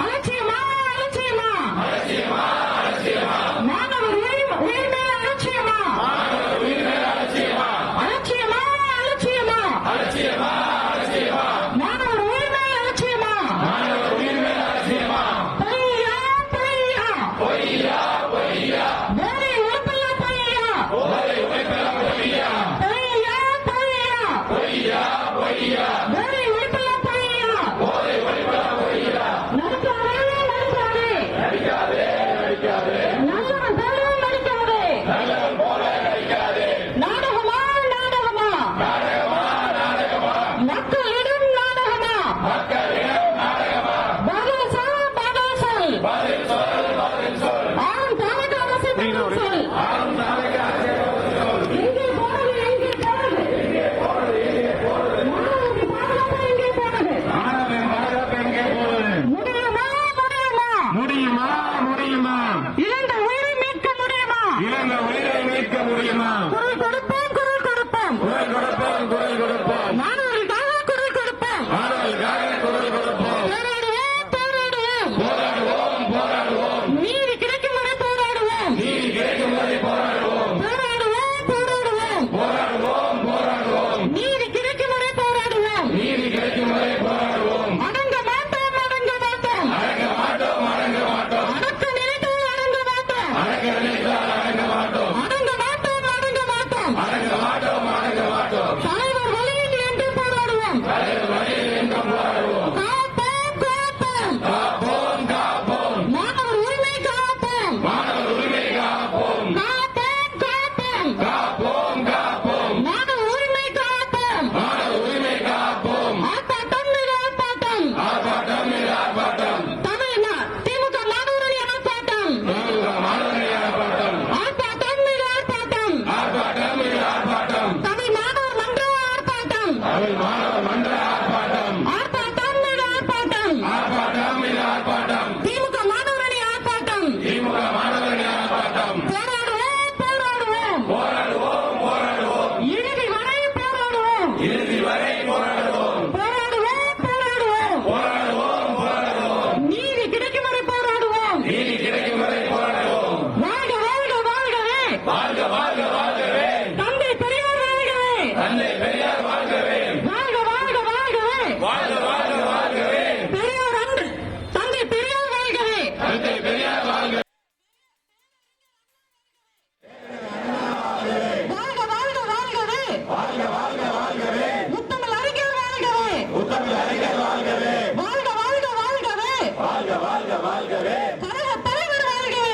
அலட்சியமா அலட்சியமா மாணவர் உரிமை அலட்சியமா அலட்சியமா அலட்சியமா மாணவர் உரிமை அலட்சியமா பொய்யா பொய்யா மோடி உழைப்பல்ல பொய்யா பொய்யா மோடி உழைப்பல்ல பொய்யா நடிக்காதே நல்லவன் போல நடிக்காதே நாடகமா மக்களிடம் நாடகமா பதில் சொல் ஆளும் தாவக அரசு பதில் சொல் எங்கே போனது மாணவருக்கு பாதுகாப்பு எங்கே போனது முடியுமா இழந்த உயிரை மீட்க முடியுமா குரல் கொடுப்போம் மாணவர்களுக்காக குரல் கொடுப்போம் போராடுவோம் நீதி கிடைக்கும் வரை போராடுவோம் நீதி கிடைக்கும் வரை போராடுவோம் அடங்க மாட்டோம் அடக்க நினைத்தால் அடங்க மாட்டோம் தலைவர் வழியில் என்று போராடுவோம் காப்போம் மாணவர் உரிமை காப்போம் மாணவர் உரிமை காப்போம் ஆர்ப்பாட்டம் தமிழ்நாடு திமுக மாணவர்கள் ஆர்ப்பாட்டம் தமிழ் மாணவர் மன்ற ஆர்ப்பாட்டம் திமுக மாணவரணி ஆர்ப்பாட்டம் போராடுவோம் இறுதி வரை போராடுவோம் நீதி கிடைக்கும் வரை போராடுவோம் வாழ்கவே தந்தை பெரியார் வாழ்கவே வாழ்கவே பெரியார் அன்று தந்தை பெரியார் வாழ்கவே வாழ்கவே முத்தமிழ் அறிஞர் வாழ்கவே வாழ்கவே கழக தலைவர் வாழ்கவே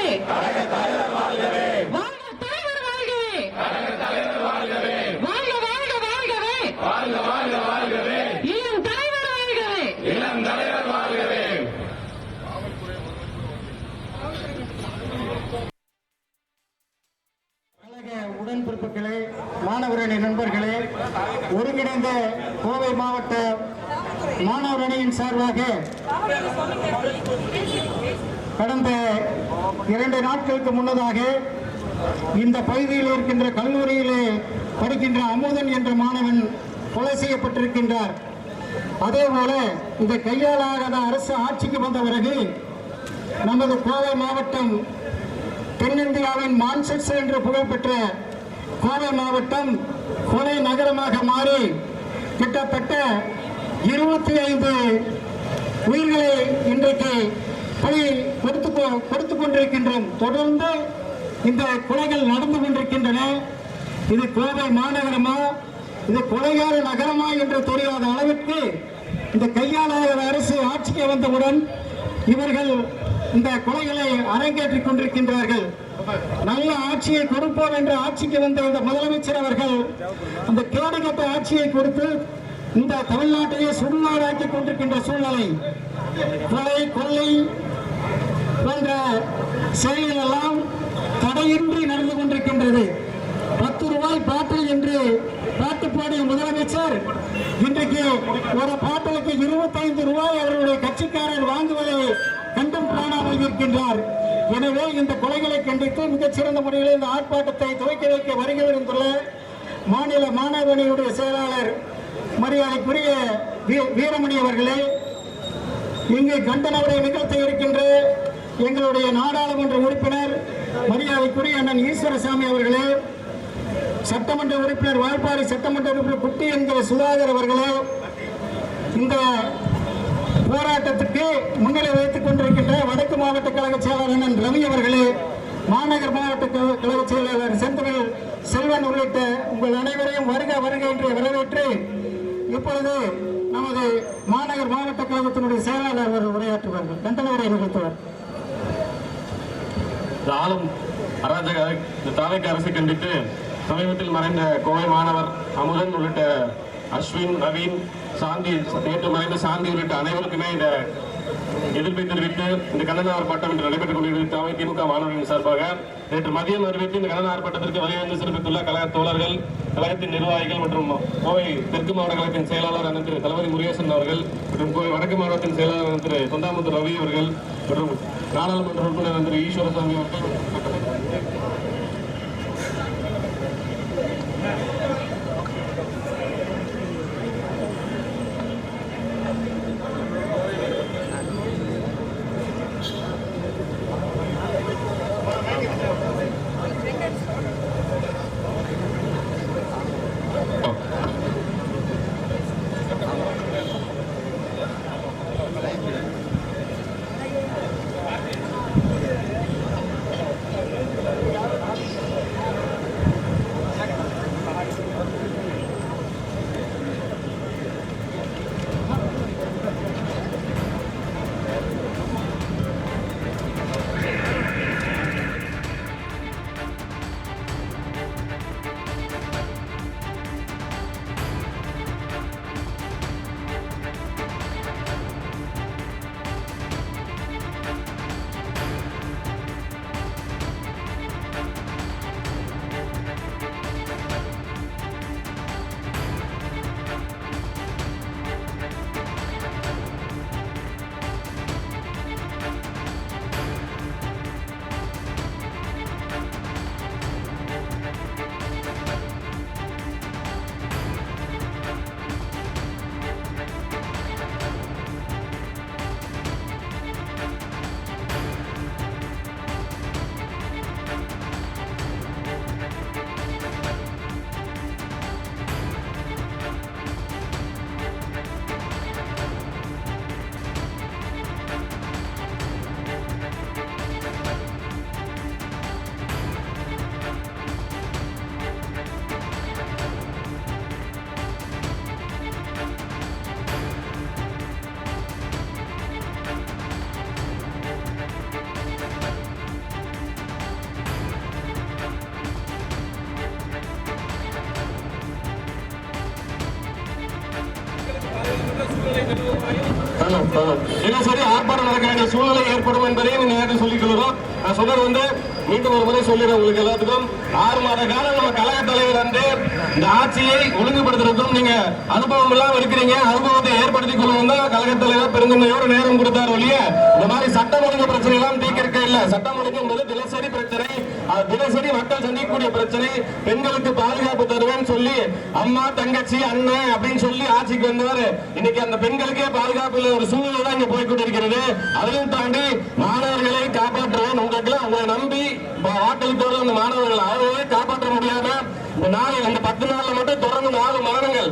இளம் தலைவர் வாழ்கவே உடன்பிறப்புகளே, மாணவரணி நண்பர்களே, ஒருங்கிணைந்த கோவை மாவட்ட மாணவர் அணியின் சார்பாக கடந்த 2 நாட்களுக்கு முன்னதாக இந்த பகுதியில் இருக்கின்ற கல்லூரியிலே படிக்கின்ற அமுதன் என்ற மாணவன் கொலை செய்யப்பட்டிருக்கின்றார். அதேபோல இந்த கையாளாகாத அரசு ஆட்சிக்கு வந்த பிறகு நமது கோவை மாவட்டம் தென்னிந்தியாவின் மான்செஸ்டர் என்று புகழ்பெற்ற கோவை மாவட்டம் கொலை நகரமாக மாறி கிட்டத்தட்ட 25 உயிர்களை இன்றைக்கு பலி கொடுத்து கொண்டிருக்கின்றோம். தொடர்ந்து இந்த கொலைகள் நடந்து கொண்டிருக்கின்றன. இது கோவை மாநகரமா, இது கொலைகார நகரமா என்று தெரியாத அளவிற்கு இந்த கையாளாத அரசு ஆட்சிக்கு வந்தவுடன் இவர்கள் இந்த கொலைகளை அரங்கேற்றிக் கொண்டிருக்கின்றார்கள். நல்ல ஆட்சியை கொடுப்போம் என்று ஆட்சிக்கு வந்த இந்த முதலமைச்சர் அவர்கள் அந்த கேடுகட்ட ஆட்சியை கொடுத்து இந்த தமிழ்நாட்டையே சுடுநாடாக்கி கொண்டிருக்கின்ற சூழ்நிலை, கொலை கொள்ளை போன்ற செயல்கள் எல்லாம் தடையின்றி நடந்து கொண்டிருக்கின்றது. 10 ரூபாய் பாட்டில் என்று பாட்டு பாடிய முதலமைச்சர் இன்றைக்கு ஒரு பாட்டிலுக்கு 25 ரூபாய் அவர்களுடைய கட்சிக்காரர் வாங்குவதை கண்டும் காணாமல் இருக்கின்றார். எனவே இந்த கொலைகளை கண்டித்து மிகச்சிறந்த முறையில் இந்த ஆர்ப்பாட்டத்தை துவக்கி வைக்க வருகை இருந்துள்ள மாநில மாணவ அணியுடைய செயலாளர் மரியாதைக்குரிய வீரமணி அவர்களே, இங்கு கண்டன உரை நிகழ்த்த இருக்கின்ற எங்களுடைய நாடாளுமன்ற உறுப்பினர் மரியாதைக்குரிய அண்ணன் ஈஸ்வரசாமி அவர்களே, சட்டமன்ற உறுப்பினர் வாய்ப்பாடி சட்டமன்ற உறுப்பினர் குட்டி என்கிற சுதாகர் அவர்களே, இந்த போராட்டத்துக்கு முன்னிலை வைத்துக் கொண்டிருக்கின்ற வடக்கு மாவட்ட கழக செயலாளர் அண்ணன் ரவி அவர்களே, மாநகர் மாவட்ட கழக செயலாளர் செந்தமிழ் செல்வன் உள்ளிட்ட உங்கள் அனைவரையும் வருக வருக என்று வரவேற்று இப்பொழுது நமது மாநகர் மாவட்ட கழகத்தினுடைய செயலாளர் உரையாற்றுவார்கள். கண்டன உரை நிகழ்த்துவார். ஆளும் அராஜக தாவேக அரசை கண்டித்து சமீபத்தில் மறைந்த கோவை மாணவர் அமுதன் உள்ளிட்ட அஸ்வின், நவீன், சாந்தி, நேற்று மறைந்த சாந்தி உள்ளிட்ட அனைவருக்குமே இந்த எதிர்ப்பை தெரிவித்து இந்த கண்டன ஆர்ப்பாட்டம் இன்று நடைபெற்றுக் கொண்டிருக்கிறது. திமுக மாணவர்களின் சார்பாக நேற்று மதியம் அறிவித்து இந்த கண்டன ஆர்ப்பாட்டத்திற்கு வருகை சிறப்பித்துள்ள கழக தோழர்கள், கழகத்தின் நிர்வாகிகள் மற்றும் கோவை தெற்கு மாவட்ட கழகத்தின் செயலாளர் அண்ணன் திரு தளபதி முருகேசன் அவர்கள் மற்றும் கோவை வடக்கு மாவட்டத்தின் செயலாளர் அண்ணன் திரு தொண்டாமுத்து ரவி அவர்கள் மற்றும் நாடாளுமன்ற உறுப்பினர் அண்ணன் திரு ஈஸ்வரசாமி அவர்கள் தினசரி ஆர்ப்பாட்டம் நடக்க வேண்டிய சூழ்நிலை ஏற்படும் என்பதையும் இந்த நேரத்தில் சொல்லிக் கொள்கிறோம். நான் சொல்றது மீண்டும் ஒரு முறை சொல்லிடுறேன் உங்களுக்கு எல்லாத்துக்கும். 6 மாத காலம் நம்ம கழக தலைவர் வந்து இந்த ஆட்சியை ஒழுங்குபடுத்துறதுக்கும் நீங்க அனுபவம் எல்லாம் இருக்கிறீங்க. அனுபவத்தை ஏற்படுத்திக் கொள்ளும் தான் கழக தலைவர் பெருந்தன்மையோட நேரம் கொடுத்தார் ஒழிய இந்த மாதிரி சட்டம் ஒழுங்கு பிரச்சனை எல்லாம் தீர்க்க இல்ல. சட்டம் ஒழுங்கு என்பது தினசரி பிரச்சனை, தினசரி மக்கள் சந்திக்கக்கூடிய பிரச்சனை. பெண்களுக்கு பாதுகாப்பு தருவேன்னு சொல்லி அம்மா, தங்கச்சி, அண்ணன் அப்படின்னு சொல்லி ஆட்சிக்கு வந்தவர் இன்னைக்கு அந்த பெண்களுக்கே பாதுகாப்பு இல்ல ஒரு சூழ்நிலை தான் இங்க போய்கொண்டிருக்கிறது. அதையும் தாண்டி மாணவர்களை காப்பாற்றுவேன் உங்களை நம்பி வாக்களித்தோடு அந்த மாணவர்கள் அவர்களே காப்பாற்ற முடியாம இந்த 10 நாள்ல மட்டும் தொடர்ந்து 4 மரணங்கள்.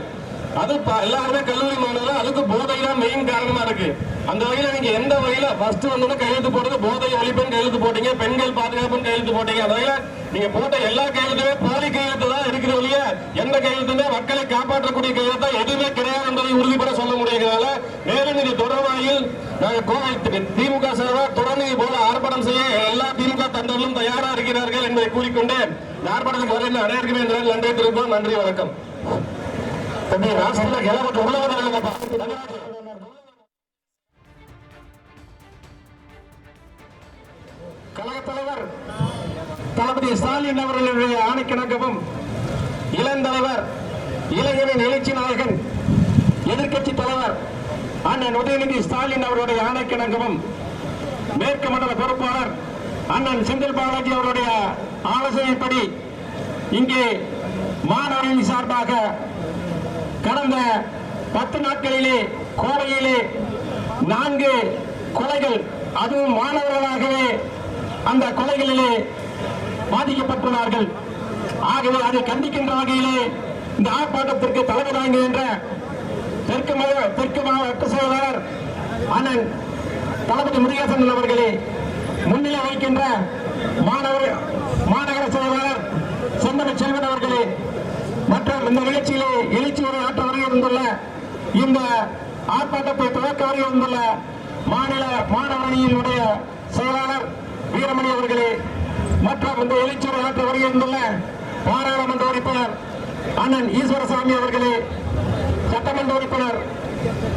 அது எல்லாருமே கல்லூரி மாணவர்கள். அதுக்கு போதை தான் மெயின் காரணமா இருக்கு. அந்த வகையில நீங்க எந்த வகையில ஃபர்ஸ்ட் வந்து கையெழுத்து போட்டது போதை ஒழிப்புன்னு கையெழுத்து போட்டீங்க, பெண்கள் பாதுகாப்புன்னு கையெழுத்து போட்டீங்க. அந்த வகையில நீங்க போட்ட எல்லா கையெழுத்துமே போலி கையெழுத்து தான் இருக்கிற வழிய எந்த கையெழுத்துமே மக்களை காப்பாற்றக்கூடிய கையெழுத்தா எதுவுமே கிடையாது என்பதை உறுதிப்பட சொல்ல முடியாதனால மேலும் இது தொடர்பாயில் நாங்கள் கோவை திமுக சார்பாக தொடர்ந்து போல ஆர்ப்பாட்டம் செய்ய எல்லா திமுக தொண்டர்களும் தயாரா இருக்கிறார்கள் என்பதை கூறிக்கொண்டு ஆர்ப்பாட்டத்துக்கு வருகின்ற அனைவருக்குமே நன்றி தெரிவிப்போம். நன்றி, வணக்கம். கழக தலைவர் தளபதி ஸ்டாலின் அவர்களுடைய ஆணைக்கிணக்கவும் இளந்தலைவர் இளைஞரின் எழுச்சி நாயகன் எதிர்கட்சி தலைவர் அண்ணன் உதயநிதி ஸ்டாலின் அவருடைய ஆணைக்கிணக்கவும் மேற்கு மண்டல பொறுப்பாளர் அண்ணன் செந்தில் பாலாஜி அவருடைய ஆலோசனைப்படி இங்கே மாணவர்களின் சார்பாக கடந்த 10 நாட்களிலே கோவையிலே 4 கொலைகள், அதுவும் மாணவர்களாகவே அந்த கொலைகளிலே பாதிக்கப்பட்டுள்ளார்கள். ஆகவே அதை கண்டிக்கின்ற வகையிலே இந்த ஆர்ப்பாட்டத்திற்கு தலைமை தாங்குகின்ற தெற்கு மாவட்ட செயலாளர் அண்ணன் தளபதி முருகேசன் அவர்களே, முன்னிலை வைக்கின்ற மாநகர செயலாளர் செந்தன செல்வன் அவர்களே, மற்றும் இந்த நிகழ்ச்சியிலே எழுச்சி உரை ஆற்ற வருகின்ற இந்த ஆர்ப்பாட்டத்தை துவக்க வருகின்ற மாநில மாணவரணியினுடைய செயலாளர் வீரமணி அவர்களே, மற்றும் இந்த எழுச்சி உரை ஆற்ற வருகின்ற பாராளுமன்ற உறுப்பினர் அண்ணன் ஈஸ்வரசாமி அவர்களே, சட்டமன்ற உறுப்பினர்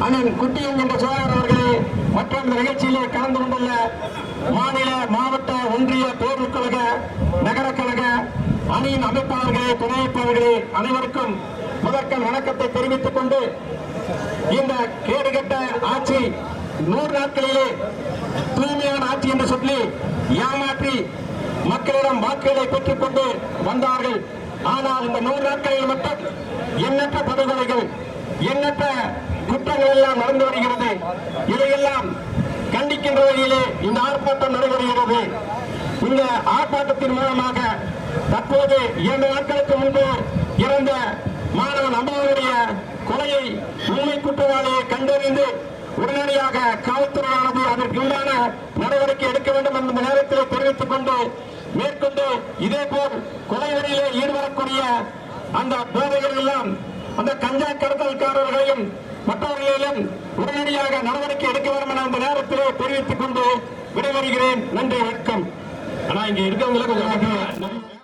அண்ணன் குட்டியம் என்ற சோழர் அவர்களே, மற்றும் இந்த நிகழ்ச்சியிலே கலந்து கொண்டுள்ள மாநில மாவட்ட ஒன்றிய தேர்வுக் கழக நகர கழக அணியின் அமைப்பாளர்களே, துணை அமைப்பாளர்களே, அனைவருக்கும் முதற்கண் வணக்கத்தை தெரிவித்துக் கொண்டு, இந்த கேடுகட்ட ஆட்சி 100 நாட்களிலே தூய்மையான ஆட்சி என்று சொல்லி ஏமாற்றி மக்களிடம் வாக்குகளை பெற்றுக் கொண்டு வந்தார்கள். ஆனால் இந்த 100 நாட்களில் மட்டும் எண்ணற்ற படுகொலைகள், எண்ணற்ற குற்றங்கள் எல்லாம் நடந்து வருகிறது. இதையெல்லாம் கண்டிக்கின்ற வகையிலே இந்த ஆர்ப்பாட்டம் நடைபெறுகிறது. இந்த ஆர்ப்பாட்டத்தின் மூலமாக தற்போது 2 நாட்களுக்கு முன்பு இறந்த மாணவன் அம்மாவுடைய கொலையை உண்மை குற்றவாளியை கண்டறிந்து உடனடியாக காவல்துறையானது அதற்கு உண்டான நடவடிக்கை எடுக்க வேண்டும் என்ற நேரத்தில் தெரிவித்துக் கொண்டு, மேற்கொண்டு இதேபோல் கொலை வரியிலே ஈடுபடக்கூடிய அந்த போதைகள் எல்லாம், அந்த கஞ்சா கடத்தல்காரர்களையும் மற்றவர்களையும் உடனடியாக நடவடிக்கை எடுக்க வேண்டும் என்ற அந்த நேரத்திலே தெரிவித்துக் கொண்டு விடைபெறுகிறேன். நன்றி, வணக்கம். ஆனா இங்க இருக்கவங்களுக்கு